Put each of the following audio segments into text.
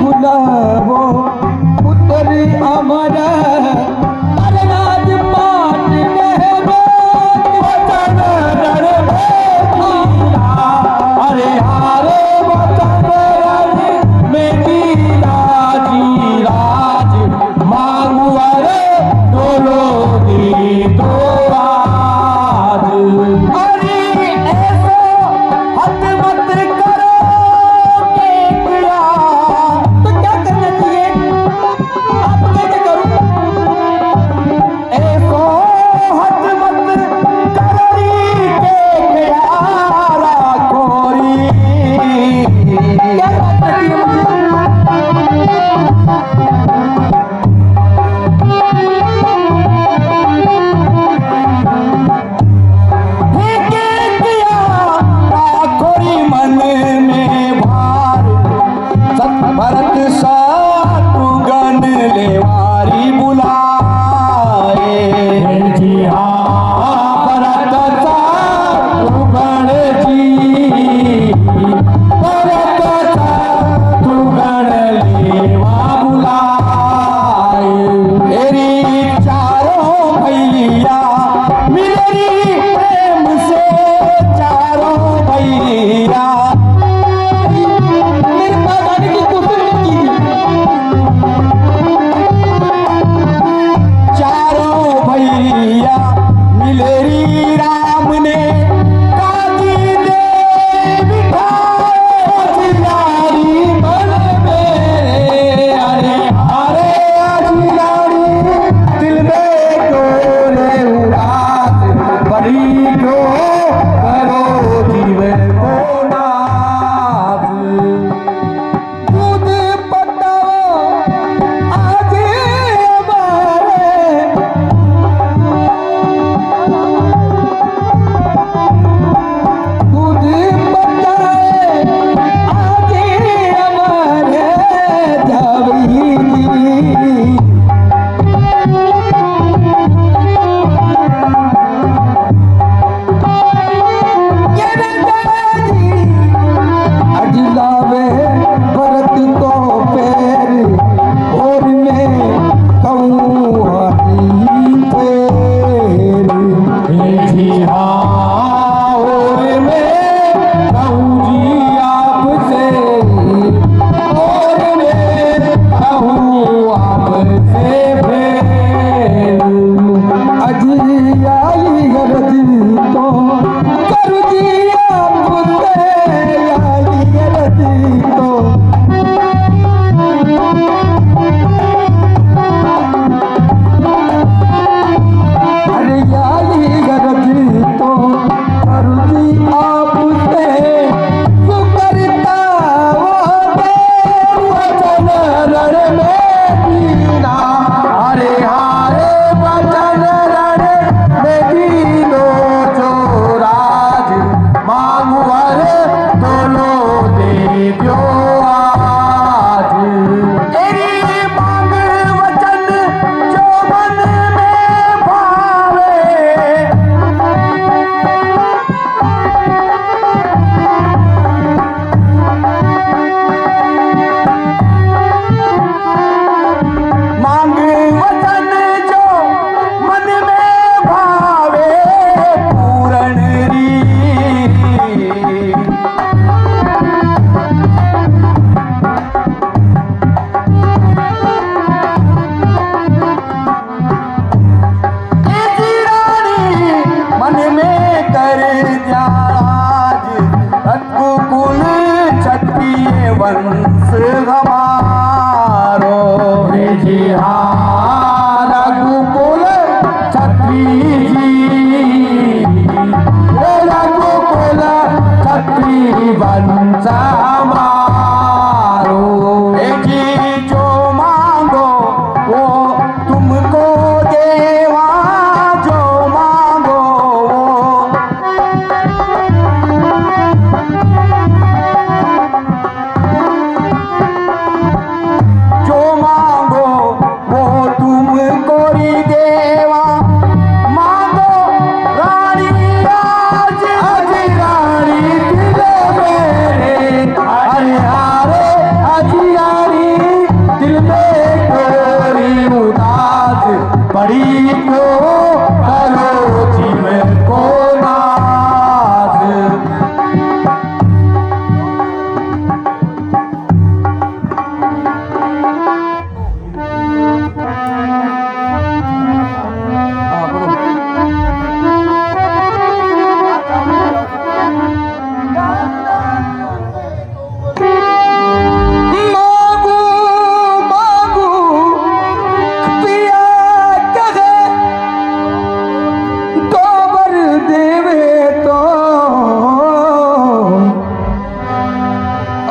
भुलावो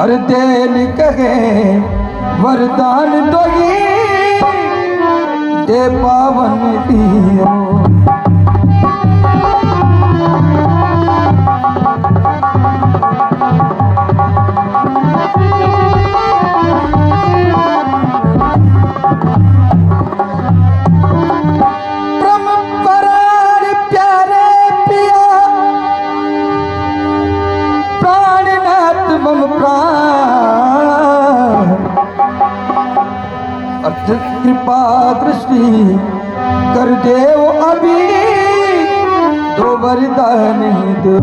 her then कहे वरदान दोगी दे पावन दियो। कृपा दृष्टि कर देव अभी दो वरदान दो।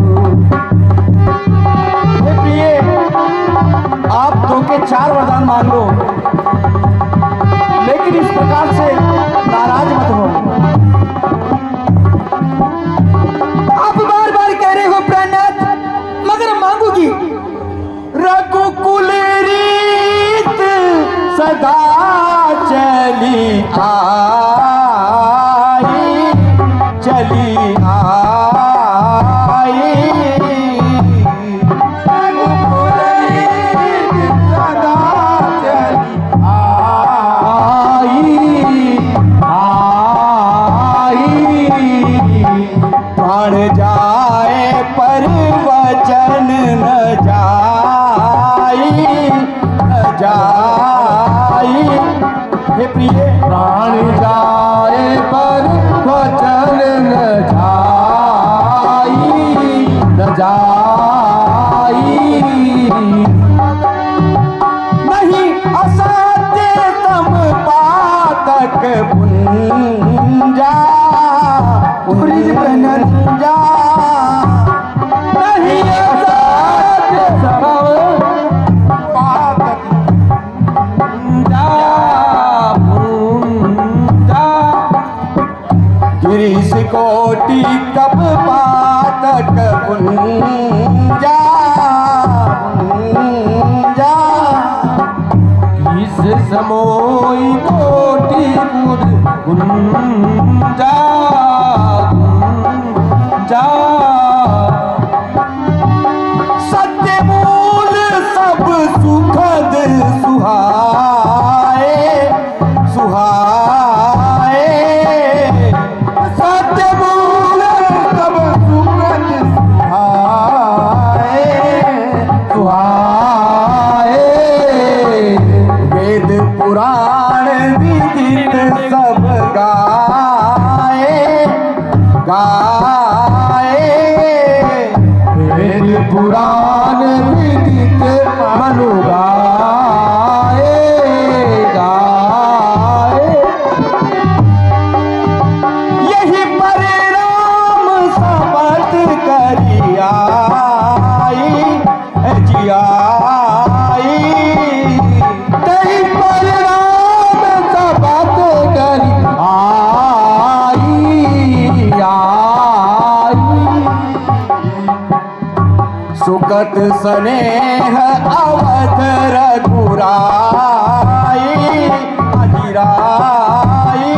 हे प्रिय, आप दो के 4 वरदान मांग लो, लेकिन इस प्रकार से नाराज मत हो। आप बार बार कह रहे हो प्राणनाथ, मगर मांगूगी। रघुकुल रीत सदा चली आई, चली आई। रघुकुल रीत सदा चली आई, प्राण जाए पर वचन न जाई, न जाई। हे प्रिय, प्राण जाए पर वचन न जाई, न जाई। नहीं असाध्य तम पातक पुंजा, पुंजा। नहीं असाध्य तम पातक पुंजा। गिरीश कोटि कप पातक पुंजा, पुंजा। इस समोई कोटि गुर गुंजा, गुंजा। सत्य मूल सब सुखद सुहाए, सुहाए। सत्य मूल सब सुखद सुहाए, सुहाए। वेद पुराण विदित सब गाए, गाए। वेद पुराण विदित मनु गाए, गाए। यही परिणाम समत करियाई, जियाई। तही परिणाम सबत करी आई, आई। सुकत स्नेह अवध रघुराई, अजिराई।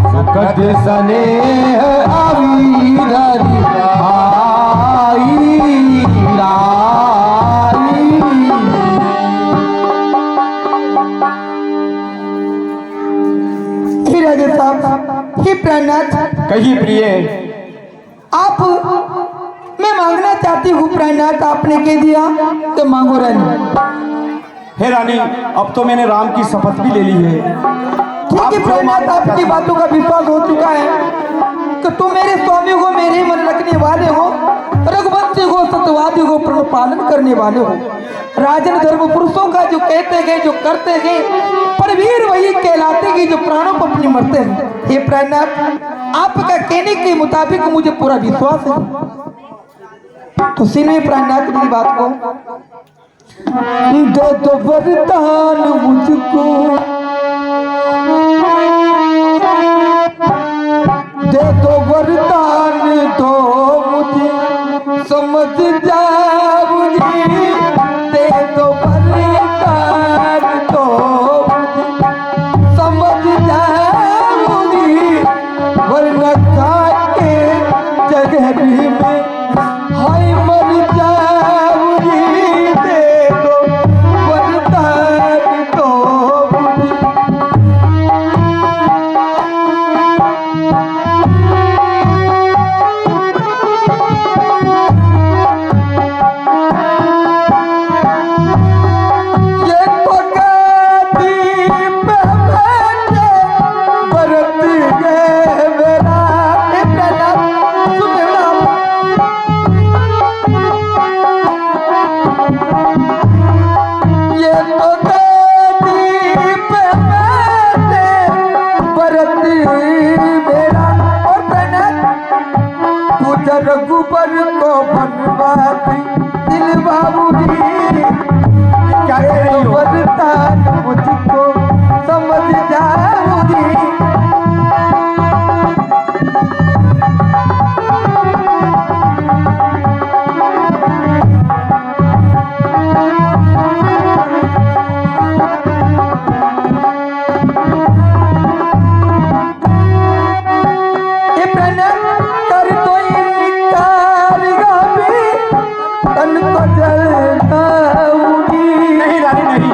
सुखद स्नेह अवीररी आई, लाई। फिर राजा साहब, हे प्राणनाथ, कहिए प्रिय। आप, मैं मांगना चाहती हूँ प्राणनाथ, आपने कह दिया तो मांगो रानी। हे रानी, अब तो मैंने राम की शपथ भी ले ली है। ठीक है प्राणनाथ, आपकी बातों का विश्वास हो चुका है कि तुम मेरे स्वामी हो, मेरे मन रखने वाले हो, रघुवंशी हो, सत्यवादी हो, प्रण पालन करने वाले हो। राजन धर्म पुरुषों का जो कहते हैं, जो करते हैं, पर वीर वही कहलाते हैं जो प्राणों पर अपनी मरते हैं। हे प्राणनाथ, आपका कहने के मुताबिक मुझे पूरा विश्वास है, तो सुनिए प्राणनाथ मेरी बात को। दे दो वरदान मुझको, दे दो वरदान दो मुझे, समझ जाऊंगी। दे दो वरदान दो मुझे, समझ जाऊंगी। वरना खा के जगह भी में हाय मर जाऊंगी। दे मेरा और तुझ रघुबर को बनवाती दिल बाबूजी क्या कह रही हो? वरदान मुझको समझ जाऊंगी। नहीं रानी नहीं,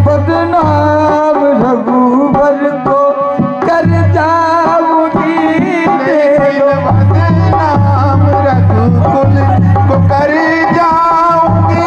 बदनाम रघुबर को कर जाऊंगी। बदनाम रघुकुल को कर जाऊंगी।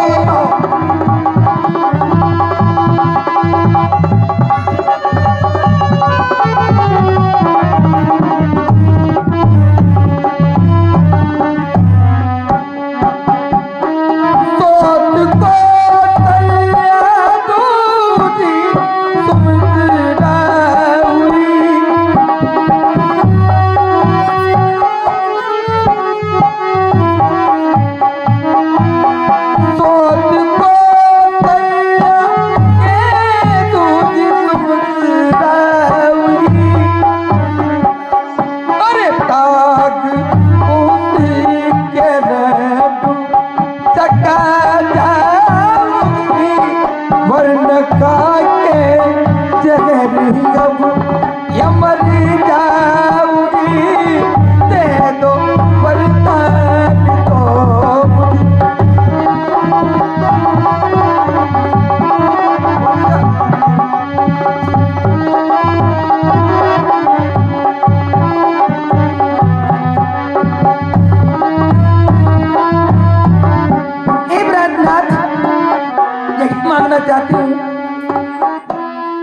चाहती हूँ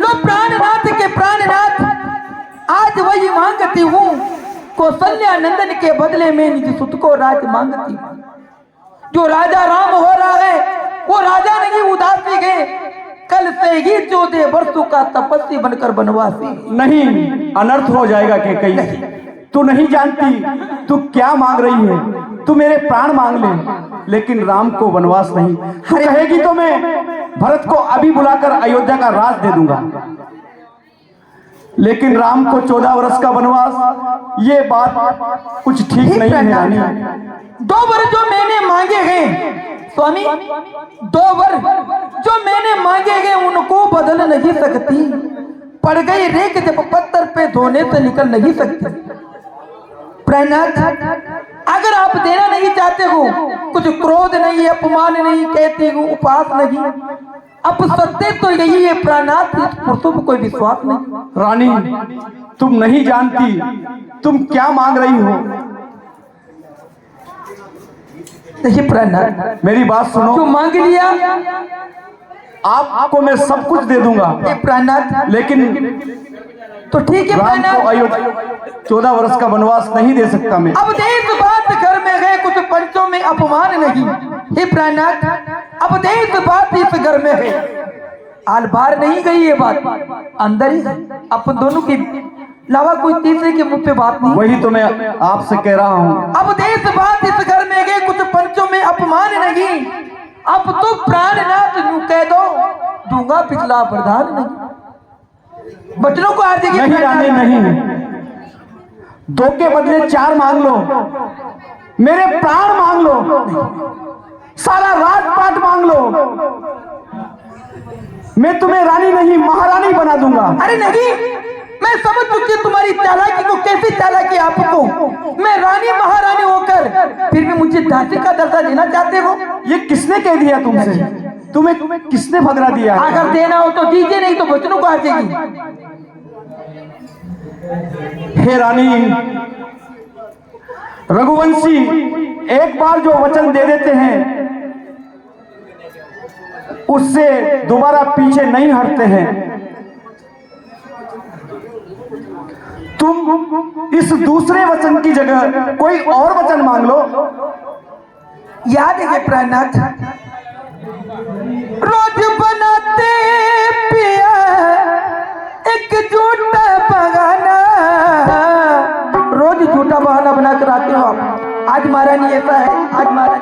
लो प्राणनाथ के प्राणनाथ, आज वही मांगती हूँ कौशल्या नंदन के बदले में निज सुत को राज मांगती हूँ। जो राजा राम हो रहा है वो राजा नहीं उदासी गए, कल से ही 14 वर्षों का तपस्वी बनकर बनवासी। नहीं, अनर्थ हो जाएगा के कहीं। तू नहीं जानती तू क्या मांग रही है। तू मेरे प्राण मांग ले, लेकिन राम को वनवास नहीं। तू कहेगी तो मैं भरत को अभी बुलाकर अयोध्या का राज दे दूंगा, लेकिन राम को 14 वर्ष का वनवास, ये बात कुछ ठीक नहीं है रानी। 2 वर्ष जो मैंने मांगे हैं स्वामी, 2 वर्ष जो मैंने मांगे हैं उनको बदल नहीं सकती। पड़ गई रेख जब पत्थर पे धोने से निकल नहीं सकती। प्राणनाथ, अगर आप देना नहीं चाहते हो, कुछ क्रोध नहीं, अपमान नहीं, कहते हो उपहास नहीं, अब सत्य तो यही है प्राणनाथ, पुरुषों को कोई विश्वास नहीं। रानी, तुम नहीं जानती तुम क्या मांग रही हो। देखिए प्राणनाथ, मेरी बात सुनो। जो मांग लिया आपको मैं सब कुछ दे दूंगा, प्राणनाथ, लेकिन तो ठीक है राम को प्राणनाथ, अयोध्या 14 वर्ष का वनवास नहीं दे सकता मैं। अब देश बात घर में गए कुछ पंचों में अपमान नहीं। हे प्राणनाथ, अब देश बात इस घर में है, आल बाहर नहीं गई ये बात, अंदर ही अपन दोनों के अलावा कोई तीसरे के मुंह पे बात नहीं। वही तो मैं आपसे कह रहा हूँ। अब देश बात इस घर में गए कुछ पंचों में अपमान नहीं। अब तो प्राणनाथ यूं कह दो, दूंगा पिछला प्रधान नहीं। बचनों को हार देगी नहीं रानी नहीं, 2 के बदले 4 मांग लो, मेरे प्राण मांग लो, सारा राजपाट मांग लो, मैं तुम्हें रानी नहीं महारानी बना दूंगा। अरे नहीं, मैं समझ चुकी हूँ तुम्हारी चालाकी को, कैसी चालाकी आपको। मैं रानी महारानी होकर फिर भी मुझे दासी का दर्जा देना चाहते हो? ये किसने कह दिया तुमसे? तुम्हें किसने भगरा दिया है? अगर देना हो तो दीजिए, नहीं तो बचनों को हार देगी। हे रानी, रघुवंशी एक बार जो वचन दे देते हैं उससे दोबारा पीछे नहीं हटते हैं। तुम इस दूसरे वचन की जगह कोई और वचन मांग लो। याद है प्राणनाथ, रोज बनाते पिया एक झूठा बहाना, रोज झूठा बहाना बनाकर आते हो आप। आज महारानी ऐसा है, आज महारानी